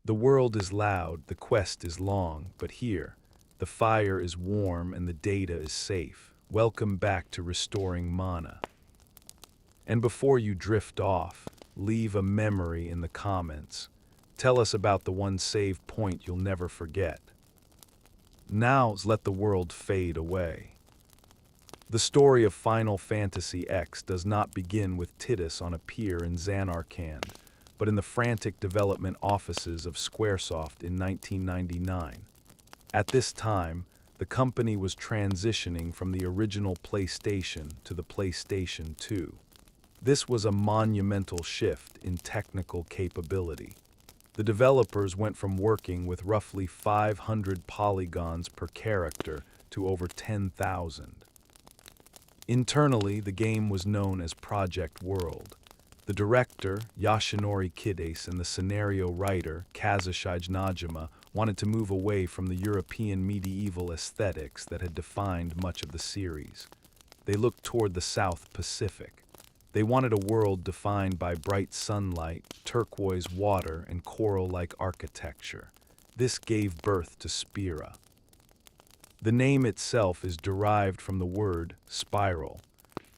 The world is loud, the quest is long, but here, the fire is warm and the data is safe. Welcome back to Restoring Mana. And before you drift off, leave a memory in the comments. Tell us about the one save point you'll never forget. Now let the world fade away. The story of Final Fantasy X does not begin with Tidus on a pier in Zanarkand, but in the frantic development offices of Squaresoft in 1999. At this time, the company was transitioning from the original PlayStation to the PlayStation 2. This was a monumental shift in technical capability. The developers went from working with roughly 500 polygons per character to over 10,000. Internally, the game was known as Project World. The director, Yoshinori Kidase, and the scenario writer, Kazushige Najima, wanted to move away from the European medieval aesthetics that had defined much of the series. They looked toward the South Pacific. They wanted a world defined by bright sunlight, turquoise water, and coral-like architecture. This gave birth to Spiran. The name itself is derived from the word spiral,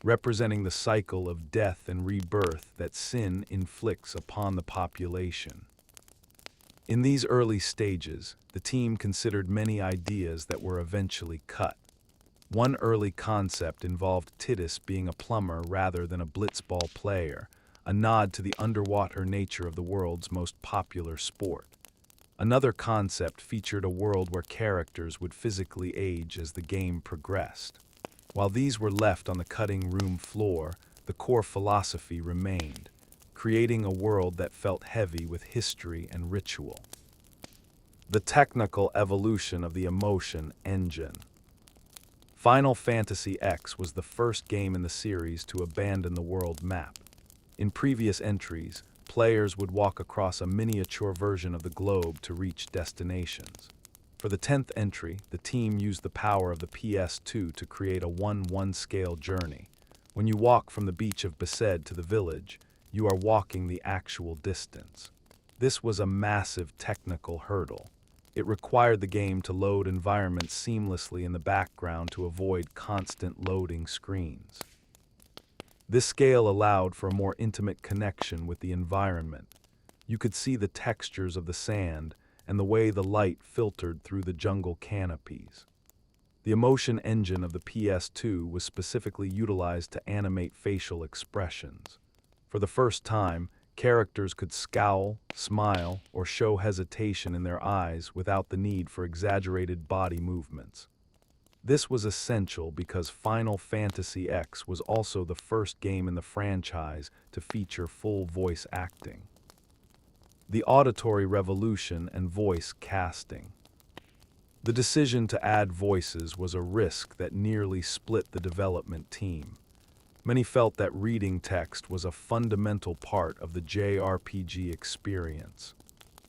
representing the cycle of death and rebirth that sin inflicts upon the population. In these early stages, the team considered many ideas that were eventually cut. One early concept involved Tidus being a plumber rather than a blitzball player, a nod to the underwater nature of the world's most popular sport. Another concept featured a world where characters would physically age as the game progressed. While these were left on the cutting room floor, the core philosophy remained, creating a world that felt heavy with history and ritual. The technical evolution of the emotion engine. Final Fantasy X was the first game in the series to abandon the world map. In previous entries, players would walk across a miniature version of the globe to reach destinations. For the 10th entry, the team used the power of the PS2 to create a 1:1 scale journey. When you walk from the beach of Besaid to the village, you are walking the actual distance. This was a massive technical hurdle. It required the game to load environments seamlessly in the background to avoid constant loading screens. This scale allowed for a more intimate connection with the environment. You could see the textures of the sand and the way the light filtered through the jungle canopies. The emotion engine of the PS2 was specifically utilized to animate facial expressions. For the first time, characters could scowl, smile, or show hesitation in their eyes without the need for exaggerated body movements. This was essential because Final Fantasy X was also the first game in the franchise to feature full voice acting. The auditory revolution and voice casting. The decision to add voices was a risk that nearly split the development team. Many felt that reading text was a fundamental part of the JRPG experience.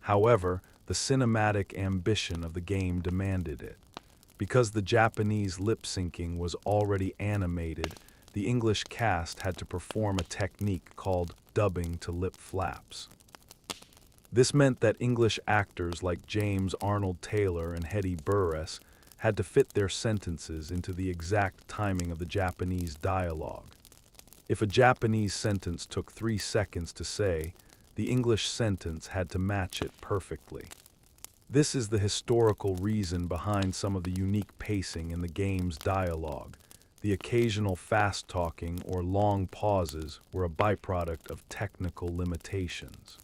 However, the cinematic ambition of the game demanded it. Because the Japanese lip-syncing was already animated, the English cast had to perform a technique called dubbing to lip flaps. This meant that English actors like James Arnold Taylor and Hetty Burress had to fit their sentences into the exact timing of the Japanese dialogue. If a Japanese sentence took 3 seconds to say, the English sentence had to match it perfectly. This is the historical reason behind some of the unique pacing in the game's dialogue. The occasional fast-talking or long pauses were a byproduct of technical limitations.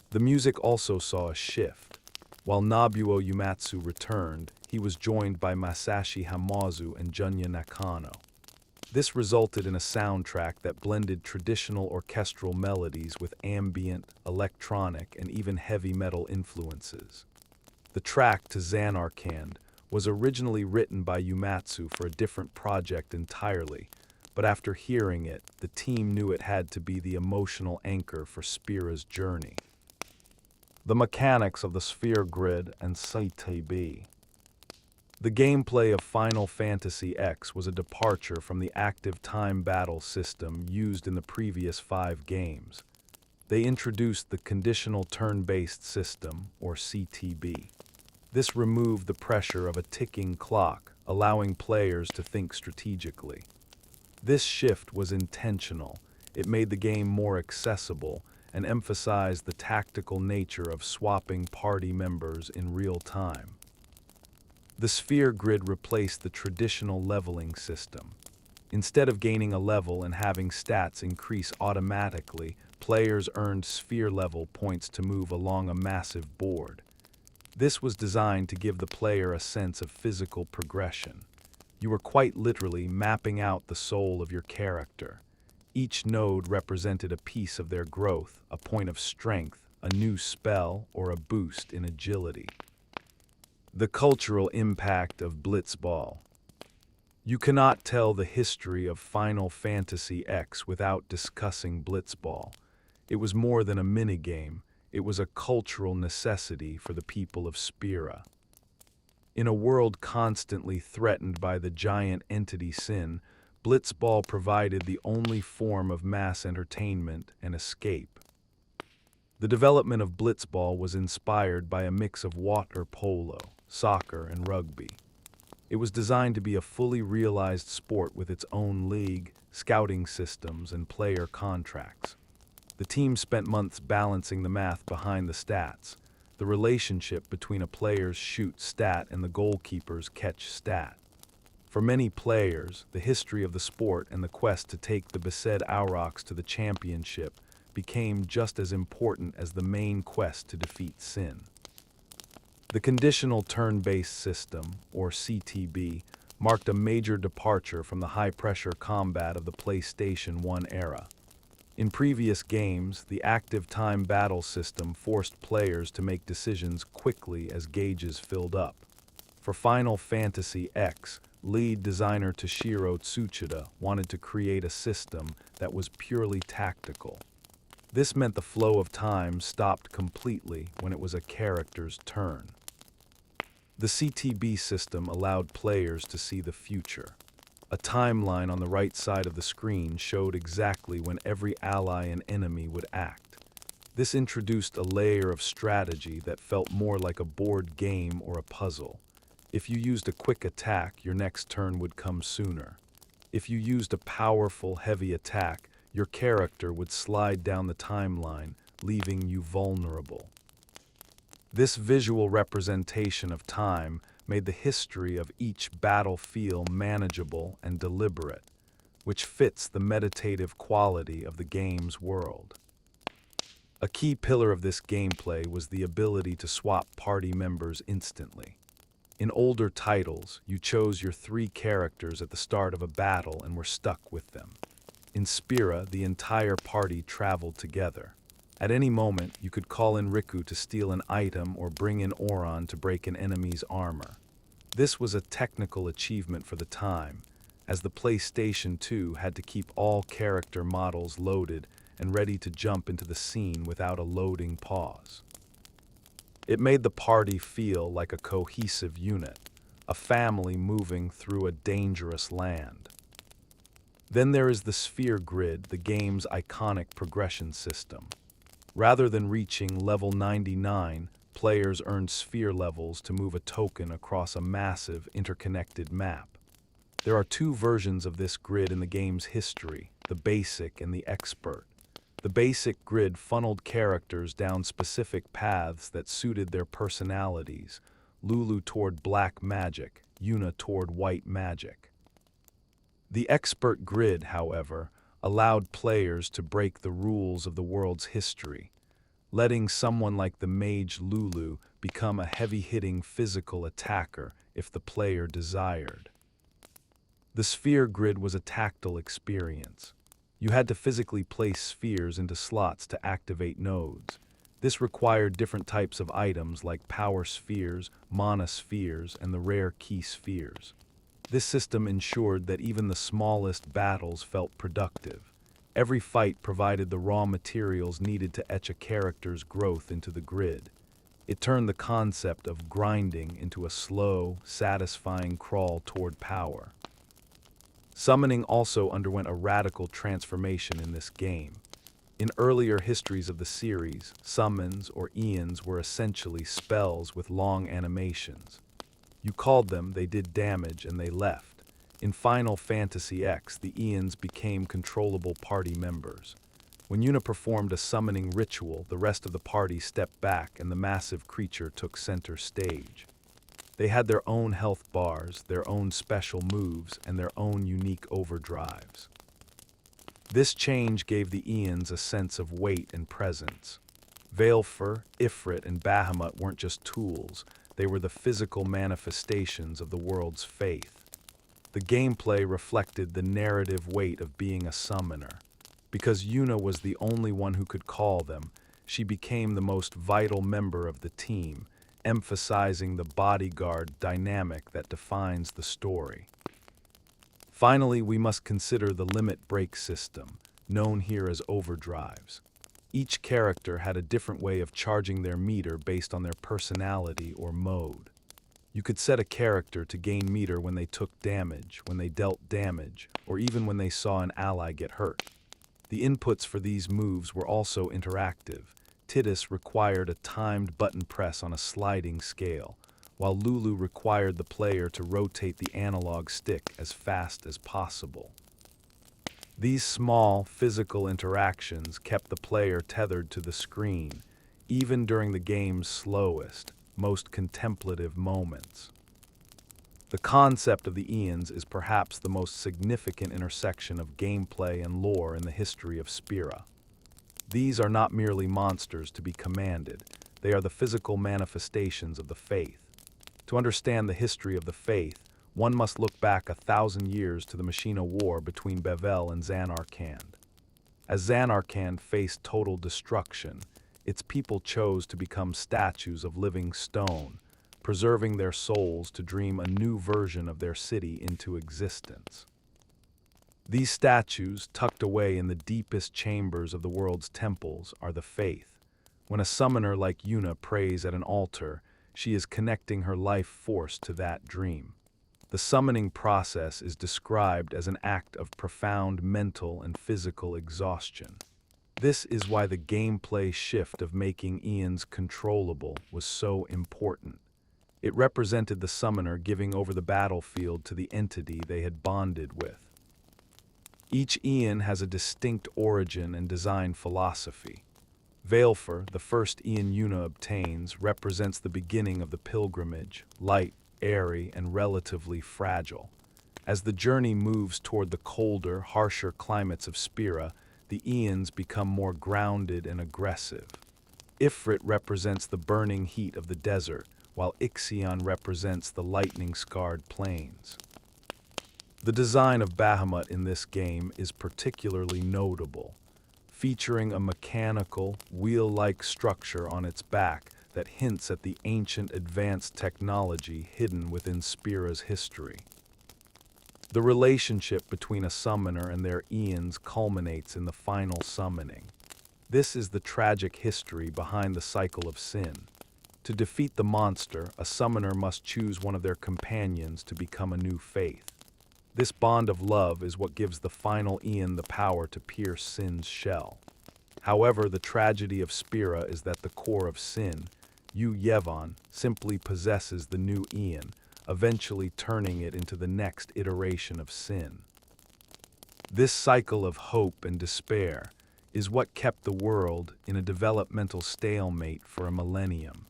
The music also saw a shift. While Nobuo Uematsu returned, he was joined by Masashi Hamauzu and Junya Nakano. This resulted in a soundtrack that blended traditional orchestral melodies with ambient, electronic, and even heavy metal influences. The track to Zanarkand was originally written by Uematsu for a different project entirely, but after hearing it, the team knew it had to be the emotional anchor for Spira's journey. The mechanics of the sphere grid and CTB. The gameplay of Final Fantasy X was a departure from the active time battle system used in the previous 5 games. they introduced the Conditional Turn-Based system, or CTB. This removed the pressure of a ticking clock, allowing players to think strategically. This shift was intentional. It made the game more accessible and emphasized the tactical nature of swapping party members in real time. The sphere grid replaced the traditional leveling system. Instead of gaining a level and having stats increase automatically, players earned sphere level points to move along a massive board. This was designed to give the player a sense of physical progression. You were quite literally mapping out the soul of your character. Each node represented a piece of their growth, a point of strength, a new spell, or a boost in agility. The cultural impact of Blitzball. You cannot tell the history of Final Fantasy X without discussing Blitzball. It was more than a minigame, it was a cultural necessity for the people of Spira. In a world constantly threatened by the giant entity Sin, Blitzball provided the only form of mass entertainment and escape. The development of Blitzball was inspired by a mix of water polo, soccer, and rugby. It was designed to be a fully realized sport with its own league, scouting systems, and player contracts. The team spent months balancing the math behind the stats, the relationship between a player's shoot stat and the goalkeeper's catch stat. For many players, the history of the sport and the quest to take the Besaid Aurochs to the championship became just as important as the main quest to defeat Sin. The Conditional Turn-Based system, or CTB, marked a major departure from the high-pressure combat of the PlayStation 1 era. In previous games, the active time battle system forced players to make decisions quickly as gauges filled up. For Final Fantasy X, lead designer Toshiro Tsuchida wanted to create a system that was purely tactical. This meant the flow of time stopped completely when it was a character's turn. The CTB system allowed players to see the future. A timeline on the right side of the screen showed exactly when every ally and enemy would act. This introduced a layer of strategy that felt more like a board game or a puzzle. If you used a quick attack, your next turn would come sooner. If you used a powerful, heavy attack, your character would slide down the timeline, leaving you vulnerable. This visual representation of time made the history of each battle feel manageable and deliberate, which fits the meditative quality of the game's world. A key pillar of this gameplay was the ability to swap party members instantly. In older titles, you chose your 3 characters at the start of a battle and were stuck with them. In Spira, the entire party traveled together. At any moment, you could call in Riku to steal an item or bring in Auron to break an enemy's armor. This was a technical achievement for the time, as the PlayStation 2 had to keep all character models loaded and ready to jump into the scene without a loading pause. It made the party feel like a cohesive unit, a family moving through a dangerous land. Then there is the sphere grid, the game's iconic progression system. Rather than reaching level 99, players earned sphere levels to move a token across a massive, interconnected map. There are 2 versions of this grid in the game's history, the basic and the expert. The basic grid funneled characters down specific paths that suited their personalities, Lulu toward black magic, Yuna toward white magic. The expert grid, however, allowed players to break the rules of the world's history, letting someone like the mage Lulu become a heavy-hitting physical attacker if the player desired. The sphere grid was a tactile experience. You had to physically place spheres into slots to activate nodes. This required different types of items like power spheres, mana spheres, and the rare key spheres. This system ensured that even the smallest battles felt productive. Every fight provided the raw materials needed to etch a character's growth into the grid. It turned the concept of grinding into a slow, satisfying crawl toward power. Summoning also underwent a radical transformation in this game. In earlier histories of the series, summons or eons were essentially spells with long animations. You called them, they did damage, and they left. In Final Fantasy X, the eons became controllable party members. When Yuna performed a summoning ritual, the rest of the party stepped back and the massive creature took center stage. They had their own health bars, their own special moves, and their own unique overdrives. This change gave the eons a sense of weight and presence. Valefor, Ifrit, and Bahamut weren't just tools, they were the physical manifestations of the world's faith. The gameplay reflected the narrative weight of being a summoner. Because Yuna was the only one who could call them, she became the most vital member of the team, emphasizing the bodyguard dynamic that defines the story. Finally, we must consider the limit break system, known here as overdrives. Each character had a different way of charging their meter based on their personality or mode. You could set a character to gain meter when they took damage, when they dealt damage, or even when they saw an ally get hurt. The inputs for these moves were also interactive. Tidus required a timed button press on a sliding scale, while Lulu required the player to rotate the analog stick as fast as possible. These small, physical interactions kept the player tethered to the screen, even during the game's slowest, most contemplative moments. The concept of the eons is perhaps the most significant intersection of gameplay and lore in the history of Spira. These are not merely monsters to be commanded, they are the physical manifestations of the faith. To understand the history of the faith, one must look back 1,000 years to the Machina War between Bevel and Zanarkand. As Zanarkand faced total destruction, its people chose to become statues of living stone, preserving their souls to dream a new version of their city into existence. These statues, tucked away in the deepest chambers of the world's temples, are the faith. When a summoner like Yuna prays at an altar, she is connecting her life force to that dream. The summoning process is described as an act of profound mental and physical exhaustion. This is why the gameplay shift of making eons controllable was so important. It represented the summoner giving over the battlefield to the entity they had bonded with. Each eon has a distinct origin and design philosophy. Valefor, the first eon Yuna obtains, represents the beginning of the pilgrimage, light, airy, and relatively fragile. As the journey moves toward the colder, harsher climates of Spira, the eons become more grounded and aggressive. Ifrit represents the burning heat of the desert, while Ixion represents the lightning-scarred plains. The design of Bahamut in this game is particularly notable, featuring a mechanical, wheel-like structure on its back that hints at the ancient advanced technology hidden within Spira's history. The relationship between a summoner and their eons culminates in the final summoning. This is the tragic history behind the cycle of sin. To defeat the monster, a summoner must choose one of their companions to become a new faith. This bond of love is what gives the final eon the power to pierce sin's shell. However, the tragedy of Spira is that the core of sin, Yevon, simply possesses the new eon, eventually turning it into the next iteration of sin. This cycle of hope and despair is what kept the world in a developmental stalemate for a millennium.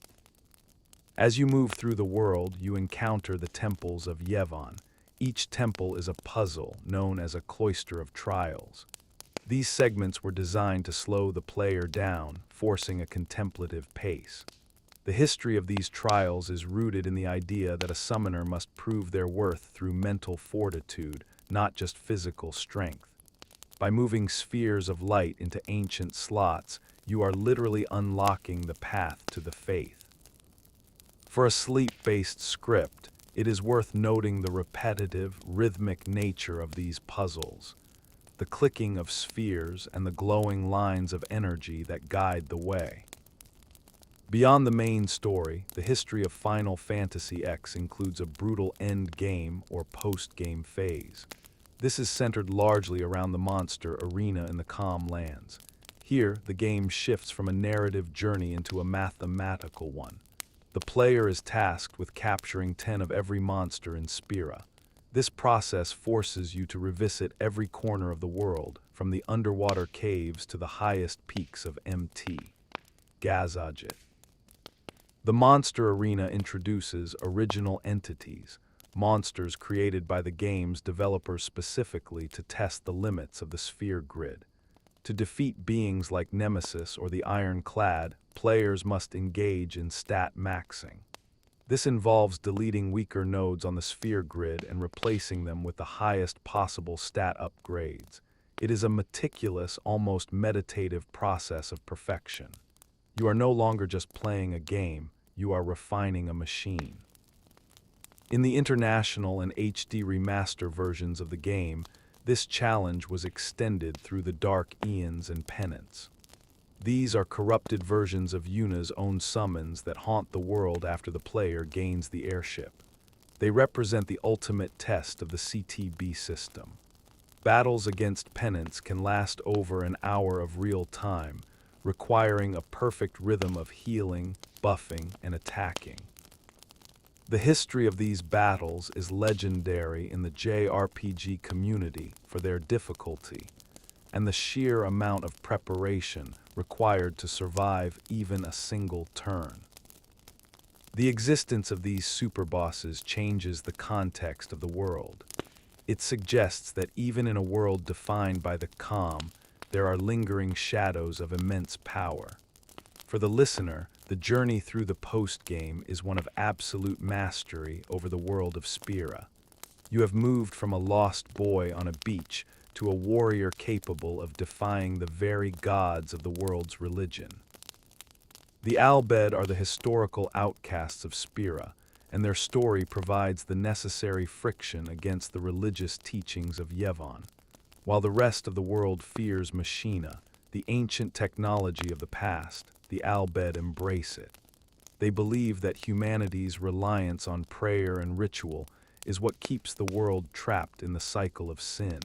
As you move through the world, you encounter the temples of Yevon. Each temple is a puzzle known as a cloister of trials. These segments were designed to slow the player down, forcing a contemplative pace. The history of these trials is rooted in the idea that a summoner must prove their worth through mental fortitude, not just physical strength. By moving spheres of light into ancient slots, you are literally unlocking the path to the faith. For a sleep-based script, it is worth noting the repetitive, rhythmic nature of these puzzles, the clicking of spheres and the glowing lines of energy that guide the way. Beyond the main story, the history of Final Fantasy X includes a brutal end-game or post-game phase. This is centered largely around the monster arena in the Calm Lands. Here, the game shifts from a narrative journey into a mathematical one. The player is tasked with capturing 10 of every monster in Spira. This process forces you to revisit every corner of the world, from the underwater caves to the highest peaks of MT. Gazajit. The Monster Arena introduces original entities, monsters created by the game's developers specifically to test the limits of the sphere grid. To defeat beings like Nemesis or the Ironclad, players must engage in stat maxing. This involves deleting weaker nodes on the sphere grid and replacing them with the highest possible stat upgrades. It is a meticulous, almost meditative process of perfection. You are no longer just playing a game, you are refining a machine. In the international and HD remaster versions of the game, this challenge was extended through the Dark Aeons and Penance. These are corrupted versions of Yuna's own summons that haunt the world after the player gains the airship. They represent the ultimate test of the CTB system. Battles against Penance can last over an hour of real time, requiring a perfect rhythm of healing, buffing, and attacking. The history of these battles is legendary in the JRPG community for their difficulty and the sheer amount of preparation required to survive even a single turn. The existence of these superbosses changes the context of the world. It suggests that even in a world defined by the calm, there are lingering shadows of immense power. For the listener, the journey through the post-game is one of absolute mastery over the world of Spira. You have moved from a lost boy on a beach to a warrior capable of defying the very gods of the world's religion. The Albed are the historical outcasts of Spira, and their story provides the necessary friction against the religious teachings of Yevon. While the rest of the world fears Machina, the ancient technology of the past, the Albed embrace it. They believe that humanity's reliance on prayer and ritual is what keeps the world trapped in the cycle of sin.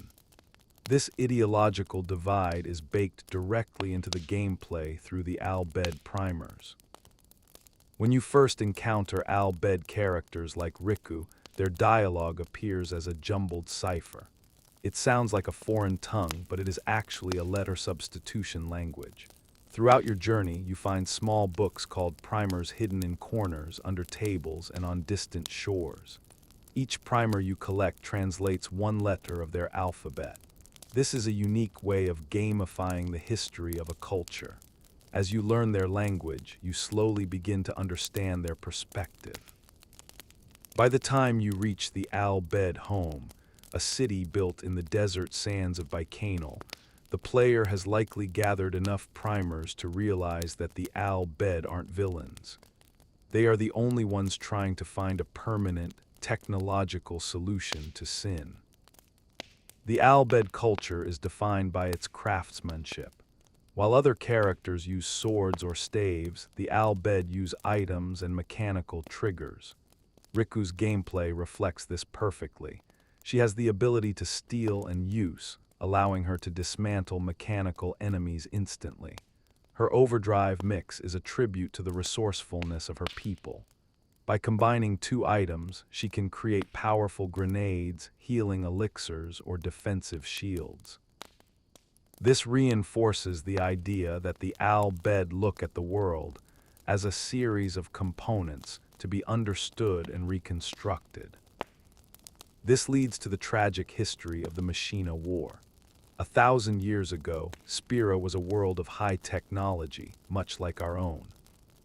This ideological divide is baked directly into the gameplay through the Albed primers. When you first encounter Albed characters like Riku, their dialogue appears as a jumbled cipher. It sounds like a foreign tongue, but it is actually a letter substitution language. Throughout your journey, you find small books called primers hidden in corners, under tables, and on distant shores. Each primer you collect translates one letter of their alphabet. This is a unique way of gamifying the history of a culture. As you learn their language, you slowly begin to understand their perspective. By the time you reach the Albed home, a city built in the desert sands of Baikanal, the player has likely gathered enough primers to realize that the Albed aren't villains. They are the only ones trying to find a permanent, technological solution to sin. The Albed culture is defined by its craftsmanship. While other characters use swords or staves, the Albed use items and mechanical triggers. Riku's gameplay reflects this perfectly. She has the ability to steal and use, allowing her to dismantle mechanical enemies instantly. Her overdrive mix is a tribute to the resourcefulness of her people. By combining two items, she can create powerful grenades, healing elixirs, or defensive shields. This reinforces the idea that the Albed look at the world as a series of components to be understood and reconstructed. This leads to the tragic history of the Machina War. 1,000 years ago, Spira was a world of high technology, much like our own.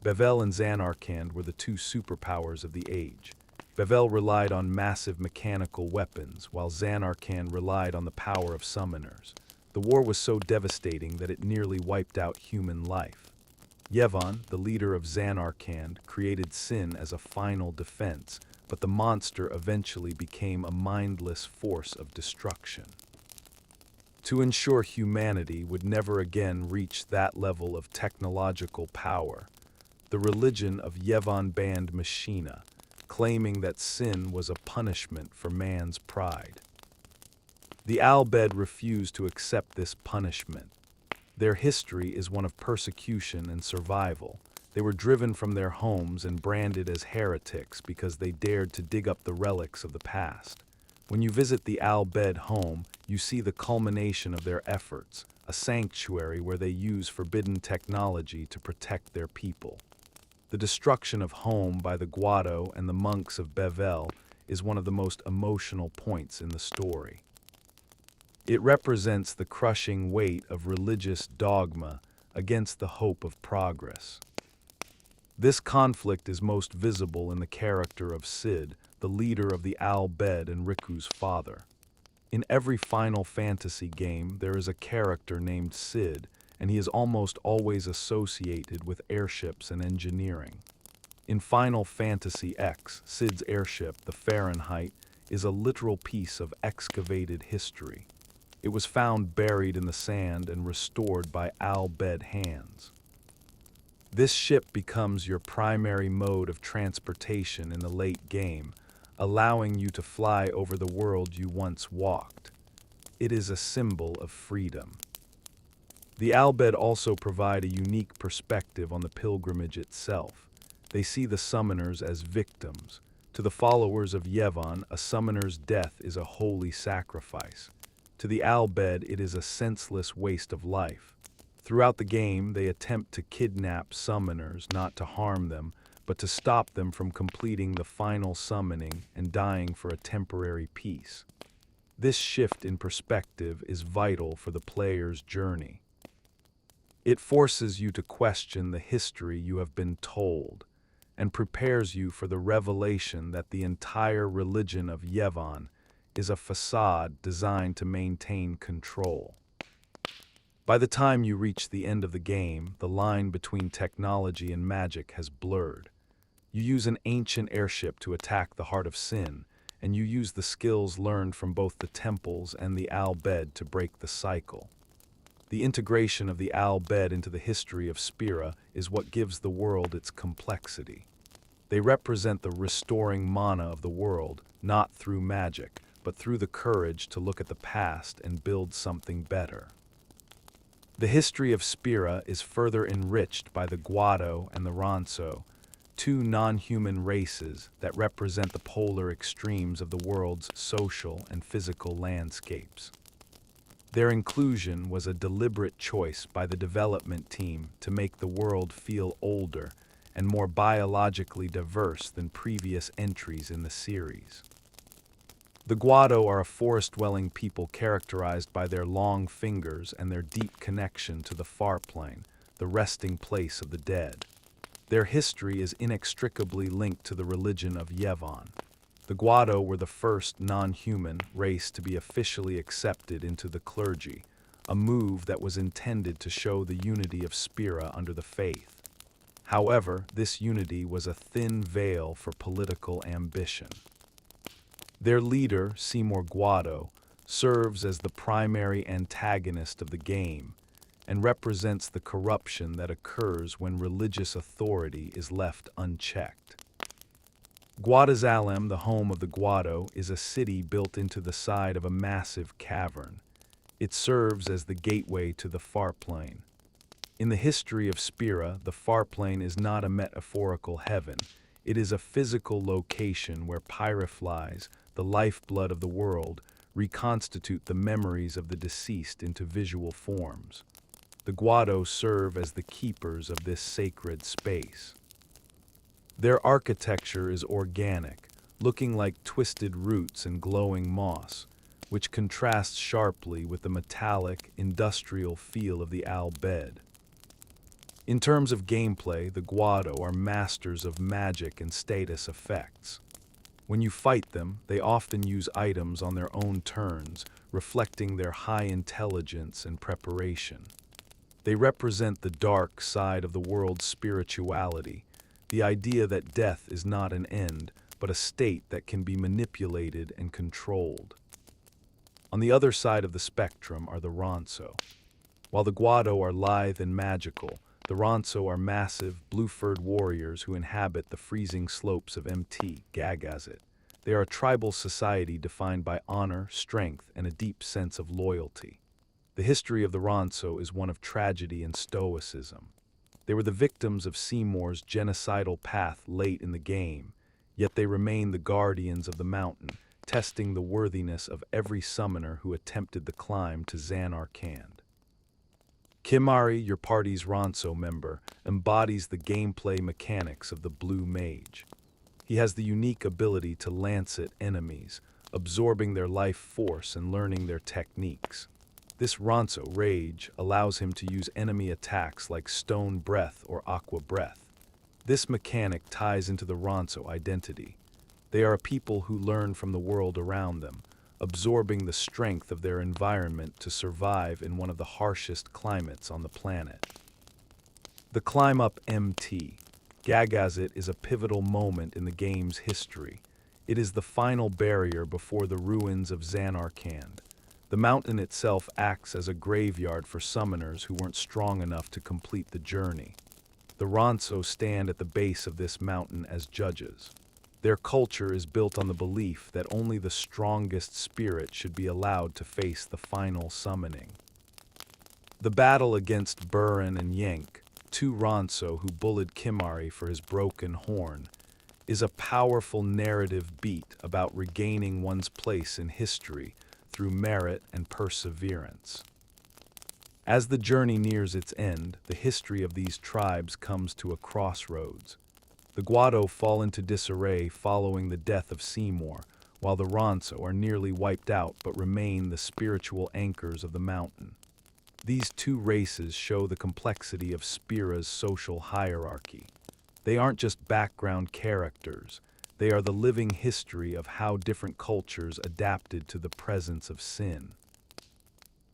Bevel and Zanarkand were the two superpowers of the age. Bevel relied on massive mechanical weapons, while Zanarkand relied on the power of summoners. The war was so devastating that it nearly wiped out human life. Yevon, the leader of Zanarkand, created Sin as a final defense, but the monster eventually became a mindless force of destruction. To ensure humanity would never again reach that level of technological power, the religion of Yevon banned Machina, claiming that sin was a punishment for man's pride. The Albed refused to accept this punishment. Their history is one of persecution and survival. They were driven from their homes and branded as heretics because they dared to dig up the relics of the past. When you visit the Al-Bed home, you see the culmination of their efforts, a sanctuary where they use forbidden technology to protect their people. The destruction of home by the Guado and the monks of Bevel is one of the most emotional points in the story. It represents the crushing weight of religious dogma against the hope of progress. This conflict is most visible in the character of Cid, the leader of the Al-Bed and Riku's father. In every Final Fantasy game, there is a character named Cid, and he is almost always associated with airships and engineering. In Final Fantasy X, Cid's airship, the Fahrenheit, is a literal piece of excavated history. It was found buried in the sand and restored by Al-Bed hands. This ship becomes your primary mode of transportation in the late game, allowing you to fly over the world you once walked. It is a symbol of freedom. The Al-Bed also provide a unique perspective on the pilgrimage itself. They see the summoners as victims. To the followers of Yevon, a summoner's death is a holy sacrifice. To the Al-Bed, it is a senseless waste of life. Throughout the game, they attempt to kidnap summoners, not to harm them, but to stop them from completing the final summoning and dying for a temporary peace. This shift in perspective is vital for the player's journey. It forces you to question the history you have been told, and prepares you for the revelation that the entire religion of Yevon is a facade designed to maintain control. By the time you reach the end of the game, the line between technology and magic has blurred. You use an ancient airship to attack the Heart of Sin, and you use the skills learned from both the temples and the Al-Bed to break the cycle. The integration of the Al-Bed into the history of Spira is what gives the world its complexity. They represent the restoring mana of the world, not through magic, but through the courage to look at the past and build something better. The history of Spira is further enriched by the Guado and the Ronso, two non-human races that represent the polar extremes of the world's social and physical landscapes. Their inclusion was a deliberate choice by the development team to make the world feel older and more biologically diverse than previous entries in the series. The Guado are a forest-dwelling people characterized by their long fingers and their deep connection to the far plane, the resting place of the dead. Their history is inextricably linked to the religion of Yevon. The Guado were the first non-human race to be officially accepted into the clergy, a move that was intended to show the unity of Spira under the faith. However, this unity was a thin veil for political ambition. Their leader, Seymour Guado, serves as the primary antagonist of the game and represents the corruption that occurs when religious authority is left unchecked. Guadazalem, the home of the Guado, is a city built into the side of a massive cavern. It serves as the gateway to the Farplane. In the history of Spira, the Farplane is not a metaphorical heaven. It is a physical location where pyriflies, the lifeblood of the world, reconstitute the memories of the deceased into visual forms. The Guado serve as the keepers of this sacred space. Their architecture is organic, looking like twisted roots and glowing moss, which contrasts sharply with the metallic, industrial feel of the Al-Bed. In terms of gameplay, the Guado are masters of magic and status effects. When you fight them, they often use items on their own turns, reflecting their high intelligence and preparation. They represent the dark side of the world's spirituality, the idea that death is not an end, but a state that can be manipulated and controlled. On the other side of the spectrum are the Ronso. While the Guado are lithe and magical, the Ronso are massive, blue-furred warriors who inhabit the freezing slopes of Mt. Gagazit. They are a tribal society defined by honor, strength, and a deep sense of loyalty. The history of the Ronso is one of tragedy and stoicism. They were the victims of Seymour's genocidal path late in the game, yet they remain the guardians of the mountain, testing the worthiness of every summoner who attempted the climb to Zanarkand. Kimari, your party's Ronso member, embodies the gameplay mechanics of the Blue Mage. He has the unique ability to lancet enemies, absorbing their life force and learning their techniques. This Ronso Rage allows him to use enemy attacks like Stone Breath or Aqua Breath. This mechanic ties into the Ronso identity. They are a people who learn from the world around them, absorbing the strength of their environment to survive in one of the harshest climates on the planet. The climb up MT, Gagazit, is a pivotal moment in the game's history. It is the final barrier before the ruins of Zanarkand. The mountain itself acts as a graveyard for summoners who weren't strong enough to complete the journey. The Ronso stand at the base of this mountain as judges. Their culture is built on the belief that only the strongest spirit should be allowed to face the final summoning. The battle against Buran and Yank, two Ronso who bullied Kimari for his broken horn, is a powerful narrative beat about regaining one's place in history through merit and perseverance. As the journey nears its end, the history of these tribes comes to a crossroads. The Guado fall into disarray following the death of Seymour, while the Ronso are nearly wiped out but remain the spiritual anchors of the mountain. These two races show the complexity of Spira's social hierarchy. They aren't just background characters, they are the living history of how different cultures adapted to the presence of sin.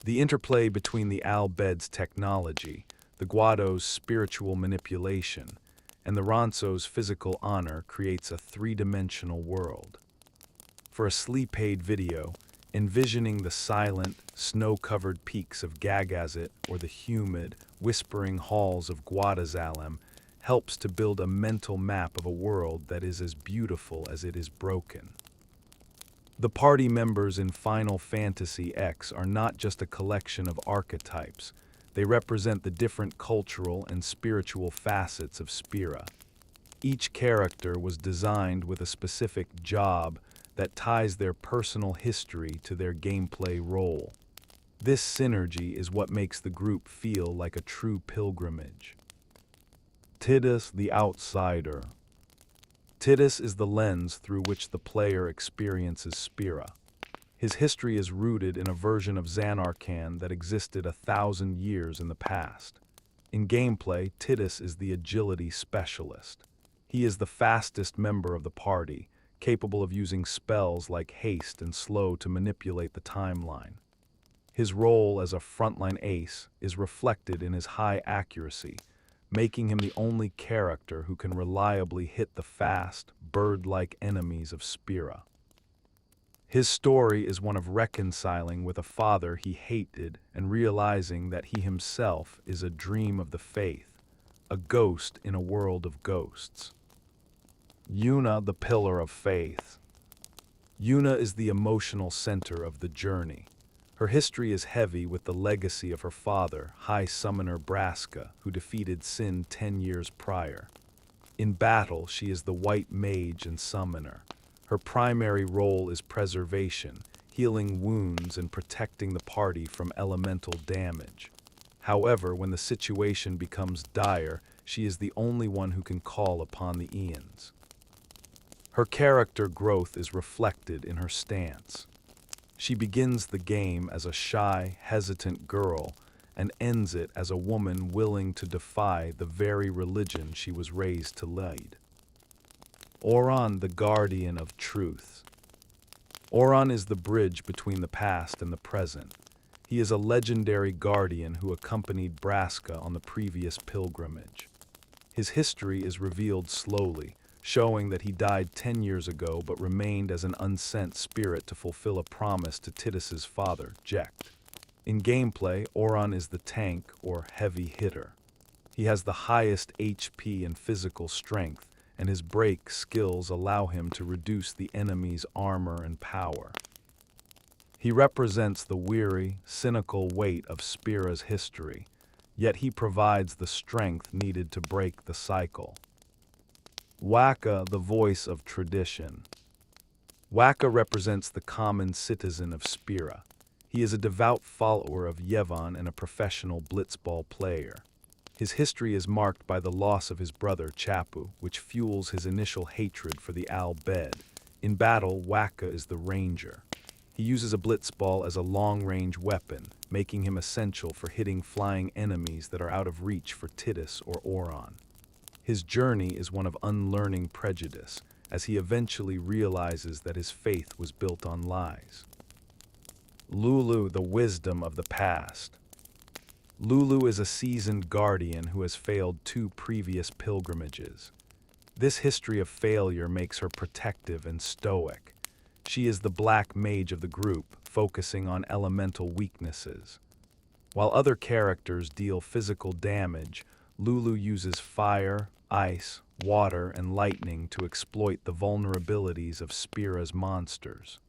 The interplay between the Al-Bed's technology, the Guado's spiritual manipulation, and the Ronso's physical honor creates a three-dimensional world. For a sleep-aid video, envisioning the silent, snow-covered peaks of Gagazit or the humid, whispering halls of Guadazalem helps to build a mental map of a world that is as beautiful as it is broken. The party members in Final Fantasy X are not just a collection of archetypes. They represent the different cultural and spiritual facets of Spira. Each character was designed with a specific job that ties their personal history to their gameplay role. This synergy is what makes the group feel like a true pilgrimage. Tidus the Outsider. Tidus is the lens through which the player experiences Spira. His history is rooted in a version of Zanarkand that existed 1,000 years in the past. In gameplay, Tidus is the agility specialist. He is the fastest member of the party, capable of using spells like haste and slow to manipulate the timeline. His role as a frontline ace is reflected in his high accuracy, making him the only character who can reliably hit the fast, bird-like enemies of Spira. His story is one of reconciling with a father he hated and realizing that he himself is a dream of the faith, a ghost in a world of ghosts. Yuna, the Pillar of Faith. Yuna is the emotional center of the journey. Her history is heavy with the legacy of her father, High Summoner Braska, who defeated Sin 10 years prior. In battle, she is the White Mage and Summoner. Her primary role is preservation, healing wounds and protecting the party from elemental damage. However, when the situation becomes dire, she is the only one who can call upon the Aeons. Her character growth is reflected in her stance. She begins the game as a shy, hesitant girl and ends it as a woman willing to defy the very religion she was raised to lead. Oron, the Guardian of Truth. Oron is the bridge between the past and the present. He is a legendary guardian who accompanied Braska on the previous pilgrimage. His history is revealed slowly, showing that he died 10 years ago but remained as an unsent spirit to fulfill a promise to Tidus's father, Jekt. In gameplay, Oron is the tank or heavy hitter. He has the highest HP and physical strength, and his break skills allow him to reduce the enemy's armor and power. He represents the weary, cynical weight of Spira's history, yet he provides the strength needed to break the cycle. Waka, the voice of tradition. Waka represents the common citizen of Spira. He is a devout follower of Yevon and a professional blitzball player. His history is marked by the loss of his brother Chapu, which fuels his initial hatred for the Al-Bed. In battle, Waka is the ranger. He uses a blitzball as a long-range weapon, making him essential for hitting flying enemies that are out of reach for Titus or Oron. His journey is one of unlearning prejudice, as he eventually realizes that his faith was built on lies. Lulu, the wisdom of the past. Lulu is a seasoned guardian who has failed 2 previous pilgrimages. This history of failure makes her protective and stoic. She is the black mage of the group, focusing on elemental weaknesses. While other characters deal physical damage, Lulu uses fire, ice, water, and lightning to exploit the vulnerabilities of Spira's monsters.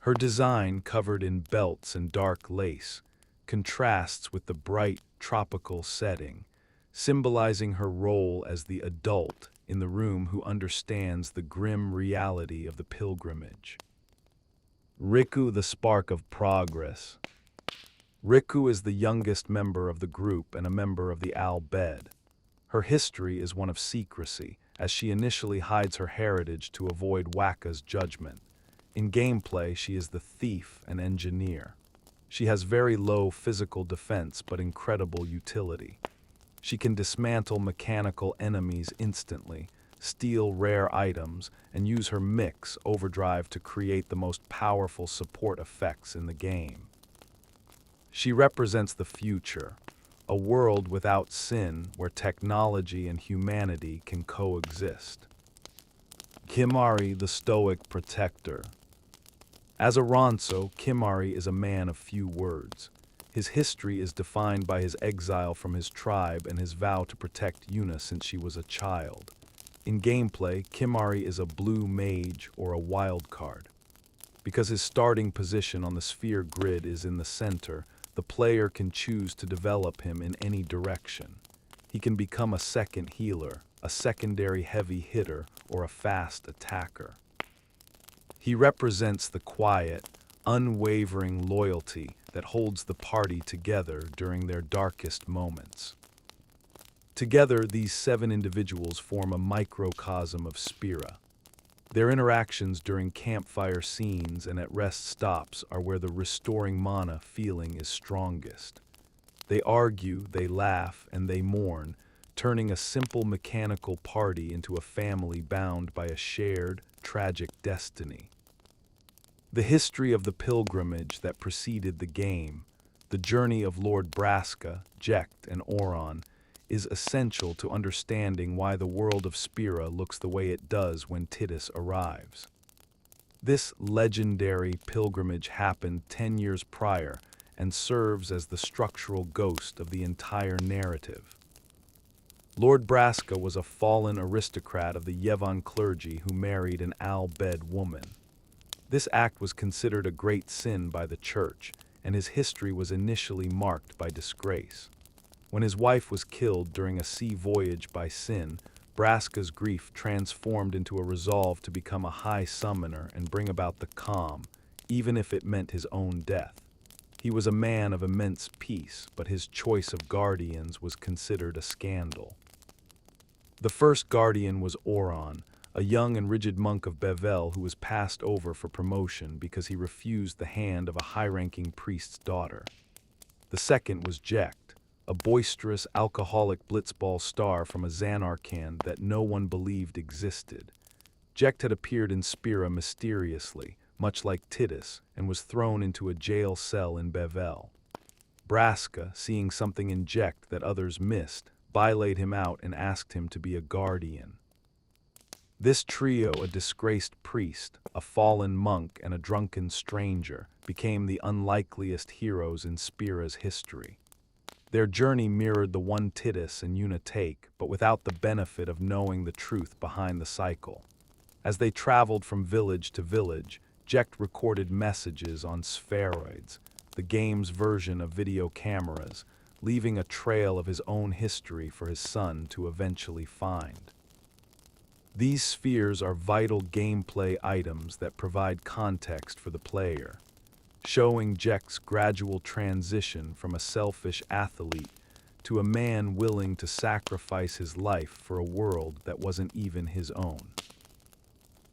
Her design, covered in belts and dark lace, contrasts with the bright, tropical setting, symbolizing her role as the adult in the room who understands the grim reality of the pilgrimage. Riku, the spark of progress. Riku is the youngest member of the group and a member of the Al-Bed. Her history is one of secrecy, as she initially hides her heritage to avoid Waka's judgment. In gameplay, she is the thief and engineer. She has very low physical defense but incredible utility. She can dismantle mechanical enemies instantly, steal rare items, and use her mix overdrive to create the most powerful support effects in the game. She represents the future, a world without sin where technology and humanity can coexist. Kimari, the stoic protector. As a Ronso, Kimari is a man of few words. His history is defined by his exile from his tribe and his vow to protect Yuna since she was a child. In gameplay, Kimari is a blue mage or a wild card. Because his starting position on the sphere grid is in the center, the player can choose to develop him in any direction. He can become a second healer, a secondary heavy hitter, or a fast attacker. He represents the quiet, unwavering loyalty that holds the party together during their darkest moments. Together, these 7 individuals form a microcosm of Spira. Their interactions during campfire scenes and at rest stops are where the restoring mana feeling is strongest. They argue, they laugh, and they mourn, turning a simple mechanical party into a family bound by a shared, tragic destiny. The history of the pilgrimage that preceded the game, the journey of Lord Braska, Jecht, and Oron, is essential to understanding why the world of Spira looks the way it does when Titus arrives. This legendary pilgrimage happened 10 years prior and serves as the structural ghost of the entire narrative. Lord Braska was a fallen aristocrat of the Yevon clergy who married an Al-Bed woman. This act was considered a great sin by the church, and his history was initially marked by disgrace. When his wife was killed during a sea voyage by Sin, Braska's grief transformed into a resolve to become a high summoner and bring about the calm, even if it meant his own death. He was a man of immense peace, but his choice of guardians was considered a scandal. The first guardian was Oron, a young and rigid monk of Bevel who was passed over for promotion because he refused the hand of a high-ranking priest's daughter. The second was Jecht, a boisterous, alcoholic blitzball star from a Zanarkand that no one believed existed. Jecht had appeared in Spira mysteriously, much like Titus, and was thrown into a jail cell in Bevel. Braska, seeing something in Jecht that others missed, bylaid him out and asked him to be a guardian. This trio, a disgraced priest, a fallen monk, and a drunken stranger, became the unlikeliest heroes in Spira's history. Their journey mirrored the one Titus and Yuna take, but without the benefit of knowing the truth behind the cycle. As they traveled from village to village, Jekt recorded messages on spheroids, the game's version of video cameras, leaving a trail of his own history for his son to eventually find. These spheres are vital gameplay items that provide context for the player, showing Jekt's gradual transition from a selfish athlete to a man willing to sacrifice his life for a world that wasn't even his own.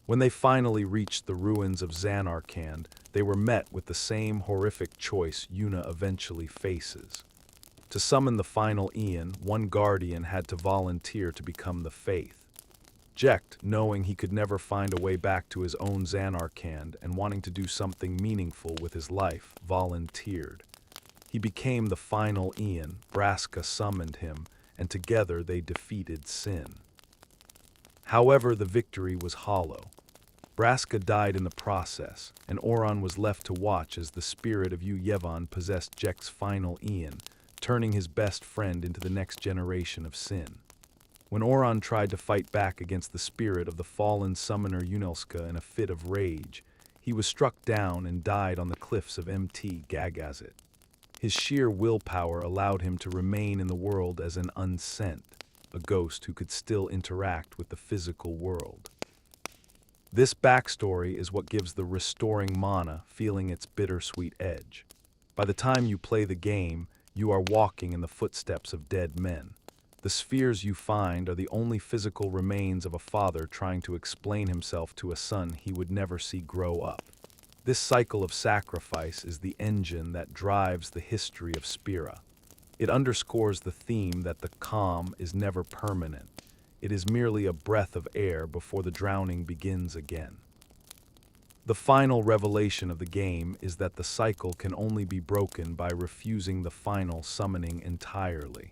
When they finally reached the ruins of Zanarkand, they were met with the same horrific choice Yuna eventually faces. To summon the final Aeon, one guardian had to volunteer to become the Faith. Jekt, knowing he could never find a way back to his own Zanarkand and wanting to do something meaningful with his life, volunteered. He became the final Aeon, Braska summoned him, and together they defeated Sin. However, the victory was hollow. Braska died in the process, and Oran was left to watch as the spirit of Yu Yevon possessed Jekt's final Aeon, turning his best friend into the next generation of Sin. When Oran tried to fight back against the spirit of the fallen summoner Yunelska in a fit of rage, he was struck down and died on the cliffs of Mt. Gagazit. His sheer willpower allowed him to remain in the world as an unsent, a ghost who could still interact with the physical world. This backstory is what gives the restoring mana feeling its bittersweet edge. By the time you play the game, you are walking in the footsteps of dead men. The spheres you find are the only physical remains of a father trying to explain himself to a son he would never see grow up. This cycle of sacrifice is the engine that drives the history of Spira. It underscores the theme that the calm is never permanent. It is merely a breath of air before the drowning begins again. The final revelation of the game is that the cycle can only be broken by refusing the final summoning entirely.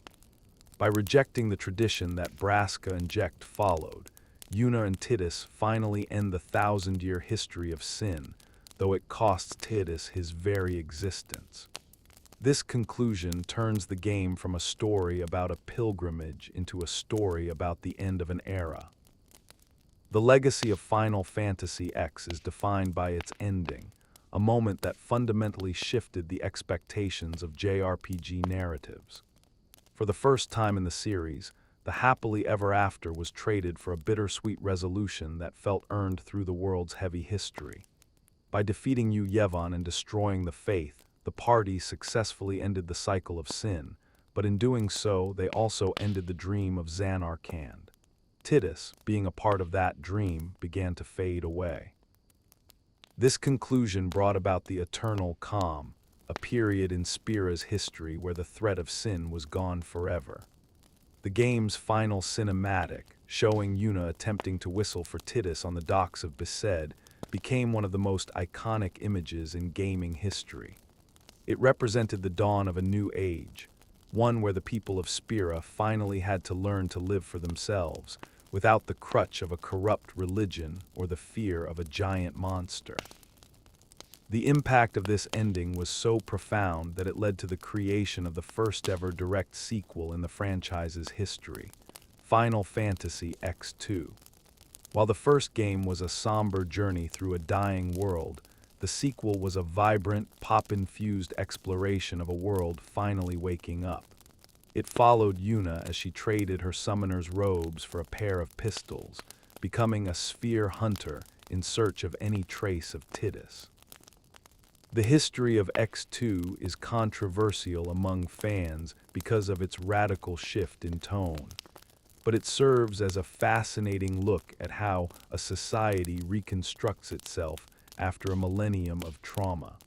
By rejecting the tradition that Braska and Jekt followed, Yuna and Tidus finally end the 1,000-year history of Sin, though it costs Tidus his very existence. This conclusion turns the game from a story about a pilgrimage into a story about the end of an era. The legacy of Final Fantasy X is defined by its ending, a moment that fundamentally shifted the expectations of JRPG narratives. For the first time in the series, the happily ever after was traded for a bittersweet resolution that felt earned through the world's heavy history. By defeating Yu Yevon and destroying the Faith, the party successfully ended the cycle of Sin, but in doing so, they also ended the dream of Zanarkand. Tidus, being a part of that dream, began to fade away. This conclusion brought about the Eternal Calm, a period in Spira's history where the threat of Sin was gone forever. The game's final cinematic, showing Yuna attempting to whistle for Tidus on the docks of Besaid, became one of the most iconic images in gaming history. It represented the dawn of a new age, one where the people of Spira finally had to learn to live for themselves, without the crutch of a corrupt religion or the fear of a giant monster. The impact of this ending was so profound that it led to the creation of the first-ever direct sequel in the franchise's history, Final Fantasy X2. While the first game was a somber journey through a dying world, the sequel was a vibrant, pop-infused exploration of a world finally waking up. It followed Yuna as she traded her summoner's robes for a pair of pistols, becoming a sphere hunter in search of any trace of Tidus. The history of X2 is controversial among fans because of its radical shift in tone, but it serves as a fascinating look at how a society reconstructs itself after a millennium of trauma.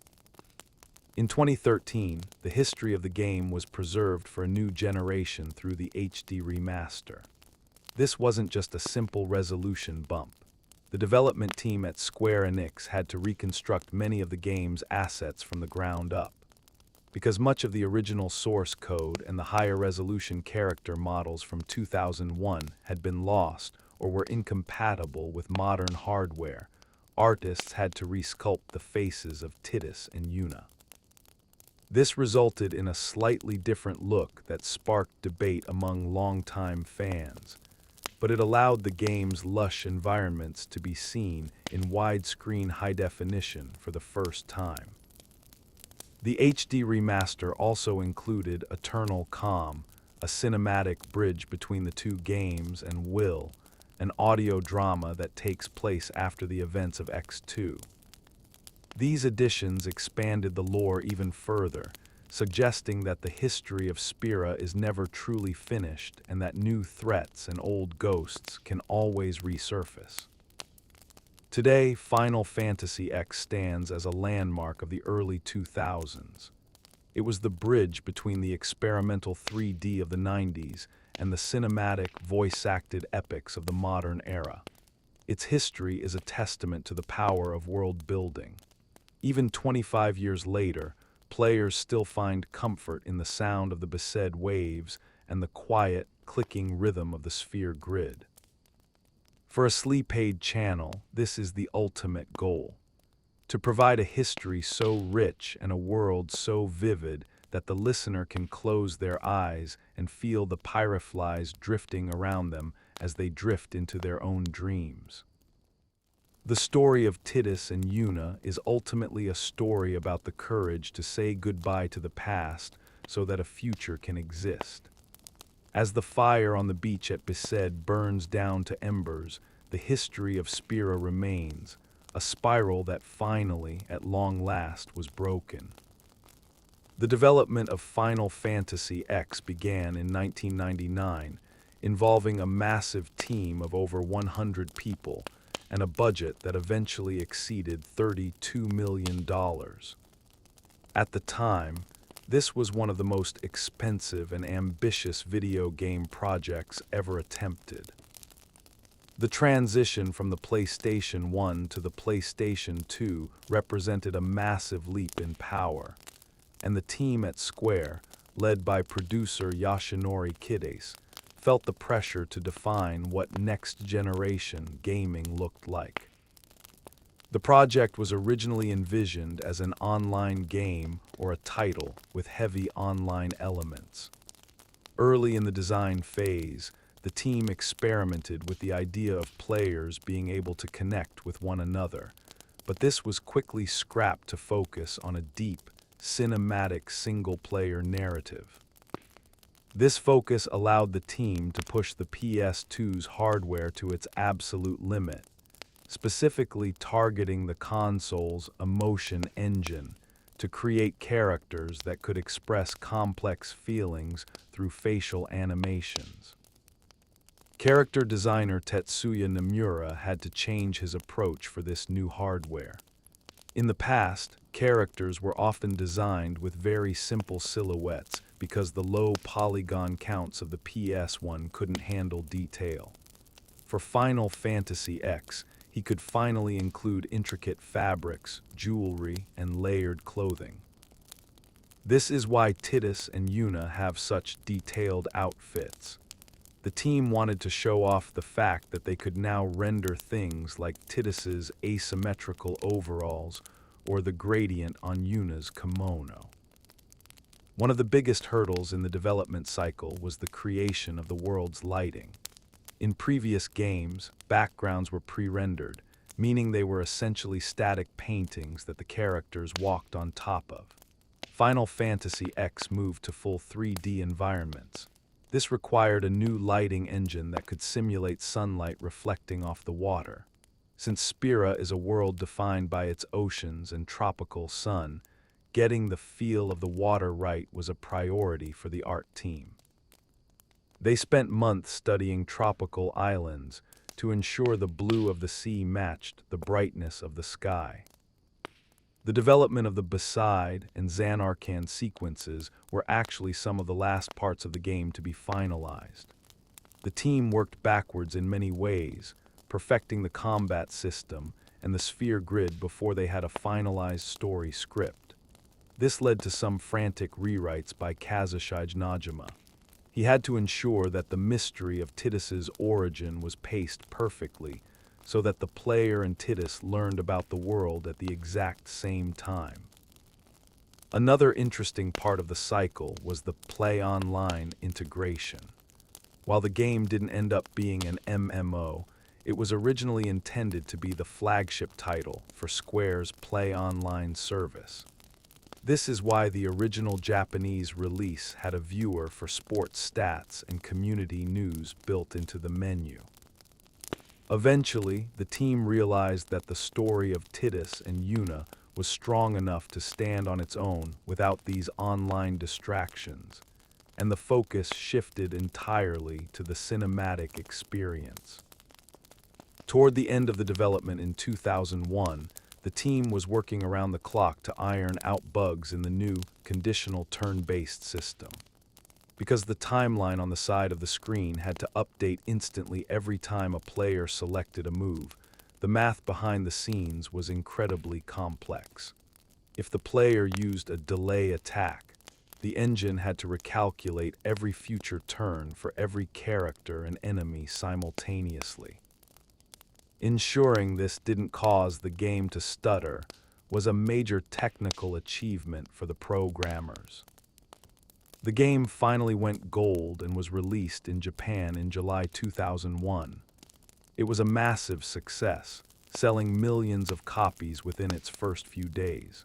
In 2013, the history of the game was preserved for a new generation through the HD remaster. This wasn't just a simple resolution bump. The development team at Square Enix had to reconstruct many of the game's assets from the ground up. Because much of the original source code and the higher resolution character models from 2001 had been lost or were incompatible with modern hardware, artists had to resculpt the faces of Tidus and Yuna. This resulted in a slightly different look that sparked debate among longtime fans. but it allowed the game's lush environments to be seen in widescreen high definition for the first time. The HD remaster also included Eternal Calm, a cinematic bridge between the two games, and Will, an audio drama that takes place after the events of X2. These additions expanded the lore even further, suggesting that the history of Spira is never truly finished and that new threats and old ghosts can always resurface. Today, Final Fantasy X stands as a landmark of the early 2000s. It was the bridge between the experimental 3D of the 90s and the cinematic, voice-acted epics of the modern era. Its history is a testament to the power of world building. Even 25 years later, players still find comfort in the sound of the Besaid waves and the quiet, clicking rhythm of the sphere grid. For a sleep-paid channel, this is the ultimate goal: to provide a history so rich and a world so vivid that the listener can close their eyes and feel the pyroflies drifting around them as they drift into their own dreams. The story of Tidus and Yuna is ultimately a story about the courage to say goodbye to the past so that a future can exist. As the fire on the beach at Besaid burns down to embers, the history of Spira remains, a spiral that finally, at long last, was broken. The development of Final Fantasy X began in 1999, involving a massive team of over 100 people and a budget that eventually exceeded $32 million. At the time, this was one of the most expensive and ambitious video game projects ever attempted. The transition from the PlayStation 1 to the PlayStation 2 represented a massive leap in power, and the team at Square, led by producer Yoshinori Kides, felt the pressure to define what next-generation gaming looked like. The project was originally envisioned as an online game or a title with heavy online elements. Early in the design phase, the team experimented with the idea of players being able to connect with one another, but this was quickly scrapped to focus on a deep, cinematic single-player narrative. This focus allowed the team to push the PS2's hardware to its absolute limit, specifically targeting the console's emotion engine to create characters that could express complex feelings through facial animations. Character designer Tetsuya Nomura had to change his approach for this new hardware. In the past, characters were often designed with very simple silhouettes because the low polygon counts of the PS1 couldn't handle detail. For Final Fantasy X, he could finally include intricate fabrics, jewelry, and layered clothing. This is why Tidus and Yuna have such detailed outfits. The team wanted to show off the fact that they could now render things like Tidus's asymmetrical overalls or the gradient on Yuna's kimono. One of the biggest hurdles in the development cycle was the creation of the world's lighting. In previous games, backgrounds were pre-rendered, meaning they were essentially static paintings that the characters walked on top of. Final Fantasy X moved to full 3D environments. This required a new lighting engine that could simulate sunlight reflecting off the water. Since Spira is a world defined by its oceans and tropical sun, getting the feel of the water right was a priority for the art team. They spent months studying tropical islands to ensure the blue of the sea matched the brightness of the sky. The development of the Besaid and Zanarkand sequences were actually some of the last parts of the game to be finalized. The team worked backwards in many ways, perfecting the combat system and the sphere grid before they had a finalized story script. This led to some frantic rewrites by Kazushige Najima. He had to ensure that the mystery of Tidus's origin was paced perfectly, so that the player and Tidus learned about the world at the exact same time. Another interesting part of the cycle was the play online integration. While the game didn't end up being an MMO, it was originally intended to be the flagship title for Square's Play Online service. This is why the original Japanese release had a viewer for sports stats and community news built into the menu. Eventually, the team realized that the story of Tidus and Yuna was strong enough to stand on its own without these online distractions, and the focus shifted entirely to the cinematic experience. Toward the end of the development in 2001, the team was working around the clock to iron out bugs in the new Conditional Turn-Based system. Because the timeline on the side of the screen had to update instantly every time a player selected a move, the math behind the scenes was incredibly complex. If the player used a delay attack, the engine had to recalculate every future turn for every character and enemy simultaneously. Ensuring this didn't cause the game to stutter was a major technical achievement for the programmers. The game finally went gold and was released in Japan in July 2001. It was a massive success, selling millions of copies within its first few days.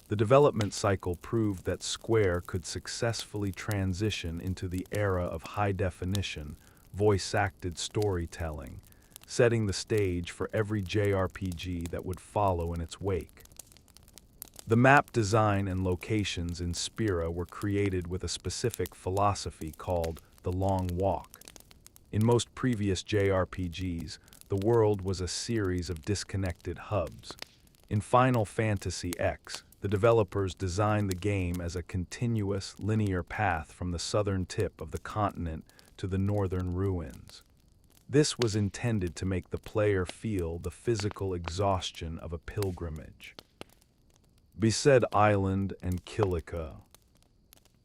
The development cycle proved that Square could successfully transition into the era of high-definition, voice-acted storytelling, setting the stage for every JRPG that would follow in its wake. The map design and locations in Spira were created with a specific philosophy called the Long Walk. In most previous JRPGs, the world was a series of disconnected hubs. In Final Fantasy X, the developers designed the game as a continuous, linear path from the southern tip of the continent to the northern ruins. This was intended to make the player feel the physical exhaustion of a pilgrimage. Besaid Island and Kilika.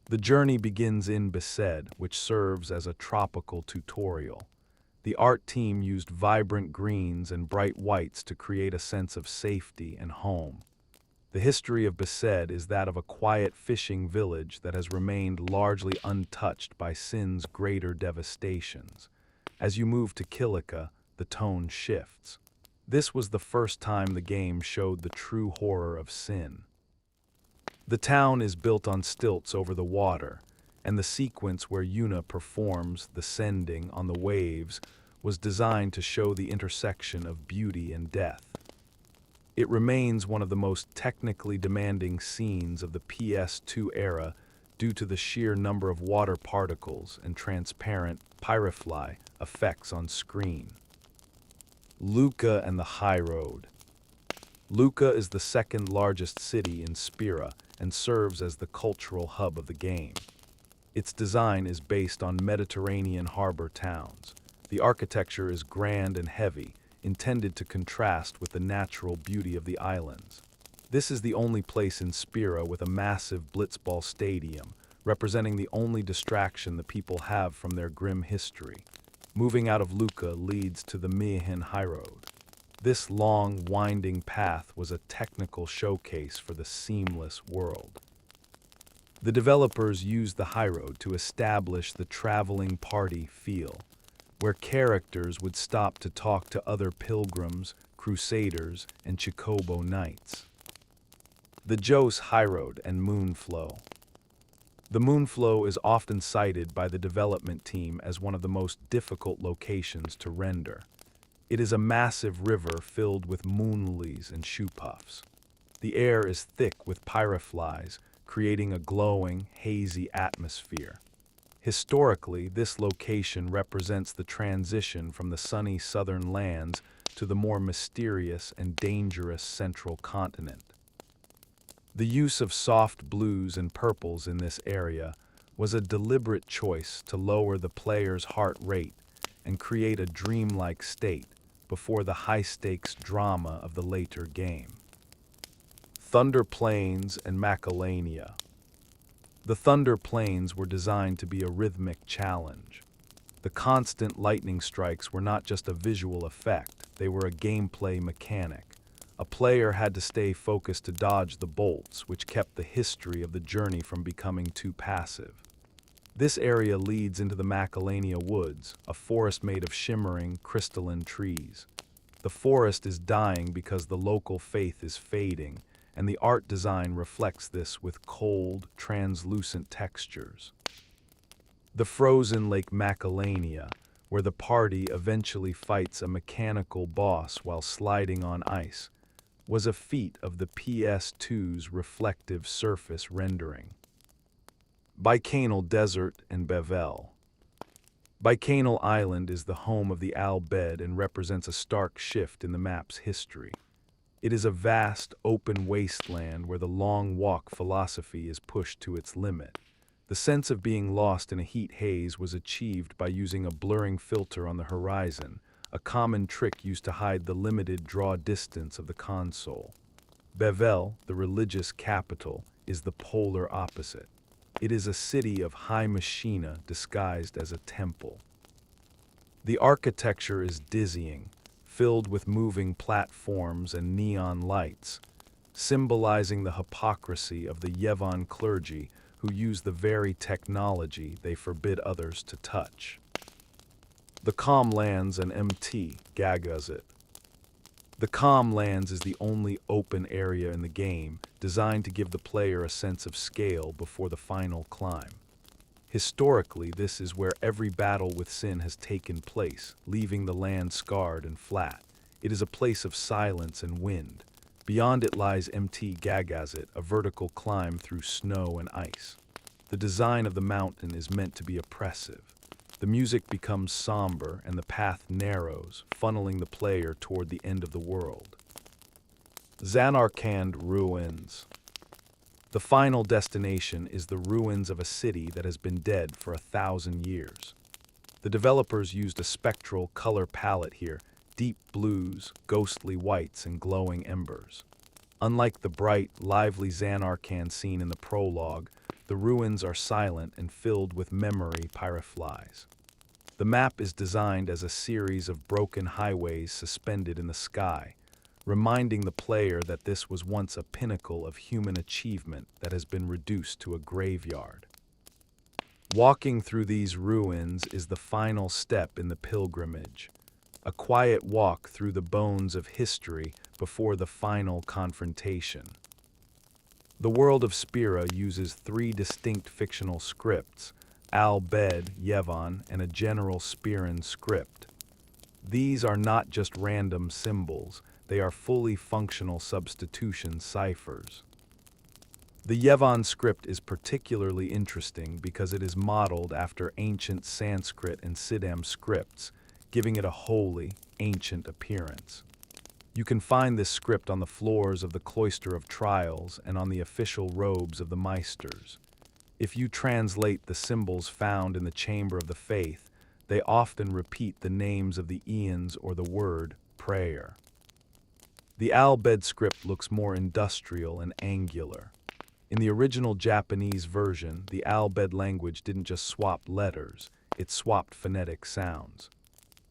The journey begins in Besaid, which serves as a tropical tutorial. The art team used vibrant greens and bright whites to create a sense of safety and home. The history of Besaid is that of a quiet fishing village that has remained largely untouched by sin's greater devastations. As you move to Kilika, the tone shifts. This was the first time the game showed the true horror of sin. The town is built on stilts over the water, and the sequence where Yuna performs the sending on the waves was designed to show the intersection of beauty and death. It remains one of the most technically demanding scenes of the PS2 era due to the sheer number of water particles and transparent pyrofly effects on screen. Lucca and the High Road. Lucca is the second largest city in Spira and serves as the cultural hub of the game. Its design is based on Mediterranean harbor towns. The architecture is grand and heavy, intended to contrast with the natural beauty of the islands. This is the only place in Spira with a massive Blitzball stadium, representing the only distraction the people have from their grim history. Moving out of Lucca leads to the Mihin High Road. This long, winding path was a technical showcase for the seamless world. The developers used the High Road to establish the traveling party feel, where characters would stop to talk to other pilgrims, crusaders, and Chocobo knights. The Jos High Road and Moonflow. The Moonflow is often cited by the development team as one of the most difficult locations to render. It is a massive river filled with moonlilies and shoe puffs. The air is thick with pyroflies, creating a glowing, hazy atmosphere. Historically, this location represents the transition from the sunny southern lands to the more mysterious and dangerous central continent. The use of soft blues and purples in this area was a deliberate choice to lower the player's heart rate and create a dreamlike state before the high-stakes drama of the later game. Thunder Plains and Macalania. The Thunder Plains were designed to be a rhythmic challenge. The constant lightning strikes were not just a visual effect, they were a gameplay mechanic. A player had to stay focused to dodge the bolts, which kept the history of the journey from becoming too passive. This area leads into the Macalania Woods, a forest made of shimmering, crystalline trees. The forest is dying because the local faith is fading, and the art design reflects this with cold, translucent textures. The frozen Lake Macalania, where the party eventually fights a mechanical boss while sliding on ice, was a feat of the PS2's reflective surface rendering. Bicanal Desert and Bevel. Bicanal Island is the home of the Al Bhed and represents a stark shift in the map's history. It is a vast, open wasteland where the long walk philosophy is pushed to its limit. The sense of being lost in a heat haze was achieved by using a blurring filter on the horizon, a common trick used to hide the limited draw distance of the console. Bevel, the religious capital, is the polar opposite. It is a city of high machina disguised as a temple. The architecture is dizzying, filled with moving platforms and neon lights, symbolizing the hypocrisy of the Yevon clergy who use the very technology they forbid others to touch. The Calm Lands and MT Gagazit. The Calm Lands is the only open area in the game designed to give the player a sense of scale before the final climb. Historically, this is where every battle with sin has taken place, leaving the land scarred and flat. It is a place of silence and wind. Beyond it lies MT Gagazit, a vertical climb through snow and ice. The design of the mountain is meant to be oppressive. The music becomes somber and the path narrows, funneling the player toward the end of the world. Zanarkand Ruins. The final destination is the ruins of a city that has been dead for 1,000 years. The developers used a spectral color palette here, deep blues, ghostly whites, and glowing embers. Unlike the bright, lively Zanarkand scene in the prologue, the ruins are silent and filled with memory pyriflies. The map is designed as a series of broken highways suspended in the sky, reminding the player that this was once a pinnacle of human achievement that has been reduced to a graveyard. Walking through these ruins is the final step in the pilgrimage, a quiet walk through the bones of history before the final confrontation. The world of Spira uses 3 distinct fictional scripts, Al Bhed, Yevon, and a general Spiran script. These are not just random symbols, they are fully functional substitution ciphers. The Yevon script is particularly interesting because it is modeled after ancient Sanskrit and Siddham scripts, giving it a holy, ancient appearance. You can find this script on the floors of the Cloister of Trials and on the official robes of the Meisters. If you translate the symbols found in the Chamber of the Faith, they often repeat the names of the eons or the word prayer. The Al Bhed script looks more industrial and angular. In the original Japanese version, the Al Bhed language didn't just swap letters, it swapped phonetic sounds.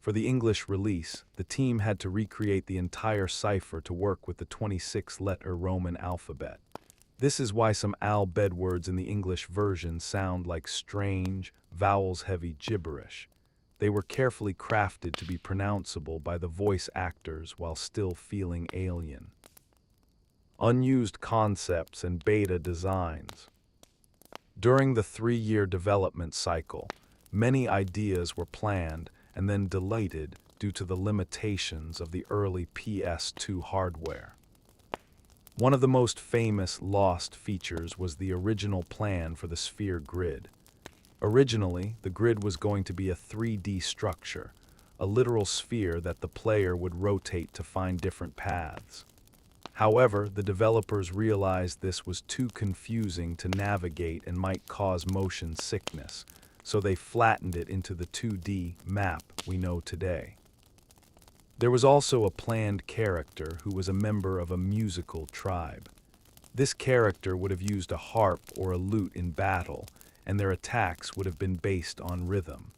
For the English release, the team had to recreate the entire cipher to work with the 26-letter Roman alphabet. This is why some Al Bhed words in the English version sound like strange, vowels-heavy gibberish. They were carefully crafted to be pronounceable by the voice actors while still feeling alien. Unused concepts and beta designs. During the 3-year development cycle, many ideas were planned and then deleted due to the limitations of the early PS2 hardware. One of the most famous lost features was the original plan for the sphere grid. Originally, the grid was going to be a 3D structure, a literal sphere that the player would rotate to find different paths. However, the developers realized this was too confusing to navigate and might cause motion sickness, so they flattened it into the 2D map we know today. There was also a planned character who was a member of a musical tribe. This character would have used a harp or a lute in battle, and their attacks would have been based on rhythm.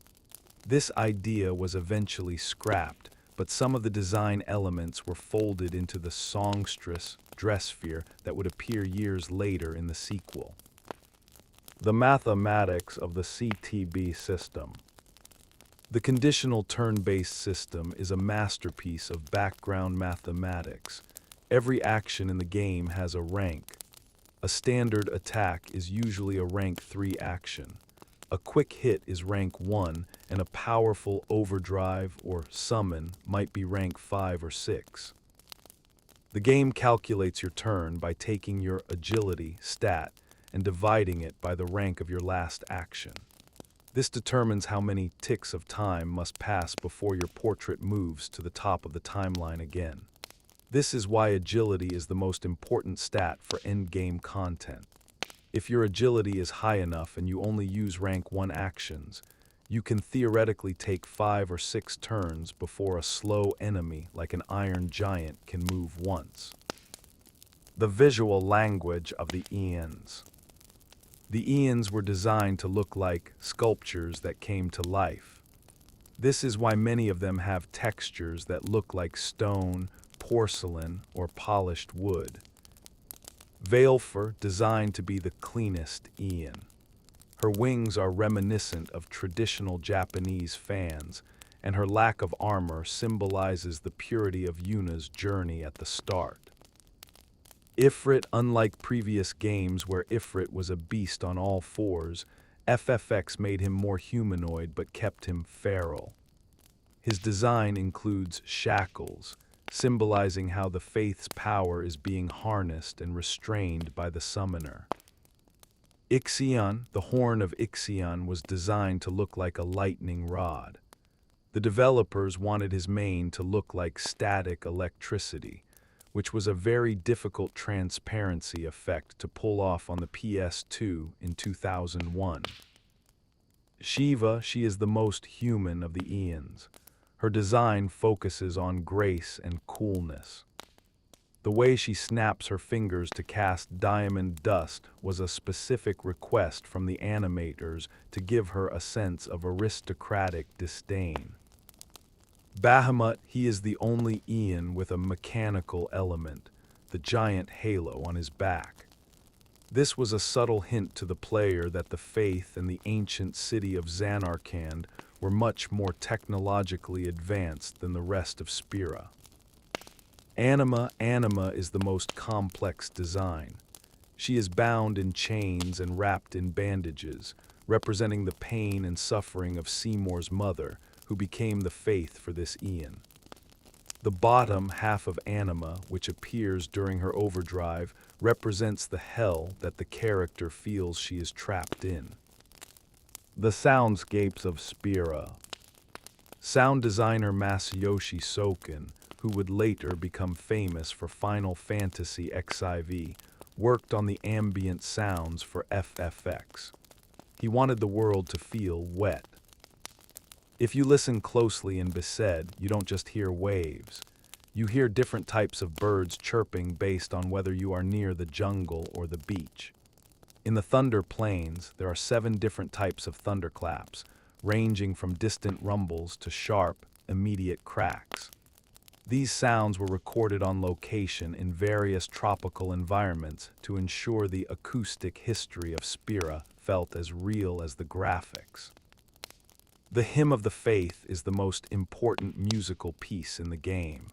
This idea was eventually scrapped, but some of the design elements were folded into the songstress dress sphere that would appear years later in the sequel. The mathematics of the CTB system. The conditional turn-based system is a masterpiece of background mathematics. Every action in the game has a rank. A standard attack is usually a rank 3 action. A quick hit is rank 1, and a powerful overdrive or summon might be rank 5 or 6. The game calculates your turn by taking your agility stat and dividing it by the rank of your last action. This determines how many ticks of time must pass before your portrait moves to the top of the timeline again. This is why agility is the most important stat for endgame content. If your agility is high enough and you only use rank 1 actions, you can theoretically take 5 or 6 turns before a slow enemy like an iron giant can move once. The visual language of the Eons. The Eons were designed to look like sculptures that came to life. This is why many of them have textures that look like stone, porcelain, or polished wood. Veilfer, designed to be the cleanest Eon. Her wings are reminiscent of traditional Japanese fans, and her lack of armor symbolizes the purity of Yuna's journey at the start. Ifrit, unlike previous games where Ifrit was a beast on all fours, FFX made him more humanoid but kept him feral. His design includes shackles, symbolizing how the faith's power is being harnessed and restrained by the summoner. Ixion, the horn of Ixion, was designed to look like a lightning rod. The developers wanted his mane to look like static electricity, which was a very difficult transparency effect to pull off on the PS2 in 2001. Shiva, she is the most human of the Eons. Her design focuses on grace and coolness. The way she snaps her fingers to cast diamond dust was a specific request from the animators to give her a sense of aristocratic disdain. Bahamut, he is the only Eon with a mechanical element, the giant halo on his back. This was a subtle hint to the player that the Faith and the ancient city of Zanarkand were much more technologically advanced than the rest of Spira. Anima is the most complex design. She is bound in chains and wrapped in bandages, representing the pain and suffering of Seymour's mother, who became the Faith for this Eon. The bottom half of Anima, which appears during her overdrive, represents the hell that the character feels she is trapped in. The soundscapes of Spira. Sound designer Masayoshi Soken, who would later become famous for Final Fantasy XIV, worked on the ambient sounds for FFX. He wanted the world to feel wet. If you listen closely in Besaid, you don't just hear waves. You hear different types of birds chirping based on whether you are near the jungle or the beach. In the Thunder Plains, there are 7 different types of thunderclaps, ranging from distant rumbles to sharp, immediate cracks. These sounds were recorded on location in various tropical environments to ensure the acoustic history of Spira felt as real as the graphics. The Hymn of the Faith is the most important musical piece in the game.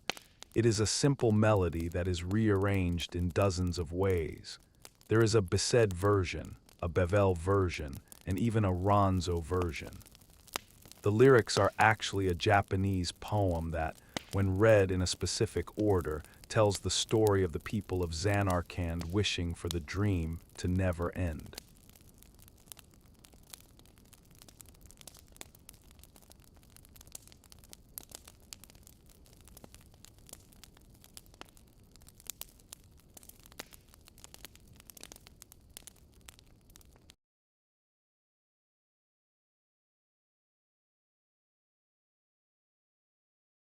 It is a simple melody that is rearranged in dozens of ways. There is a Besaid version, a Bevel version, and even a Ronzo version. The lyrics are actually a Japanese poem that, when read in a specific order, tells the story of the people of Zanarkand wishing for the dream to never end.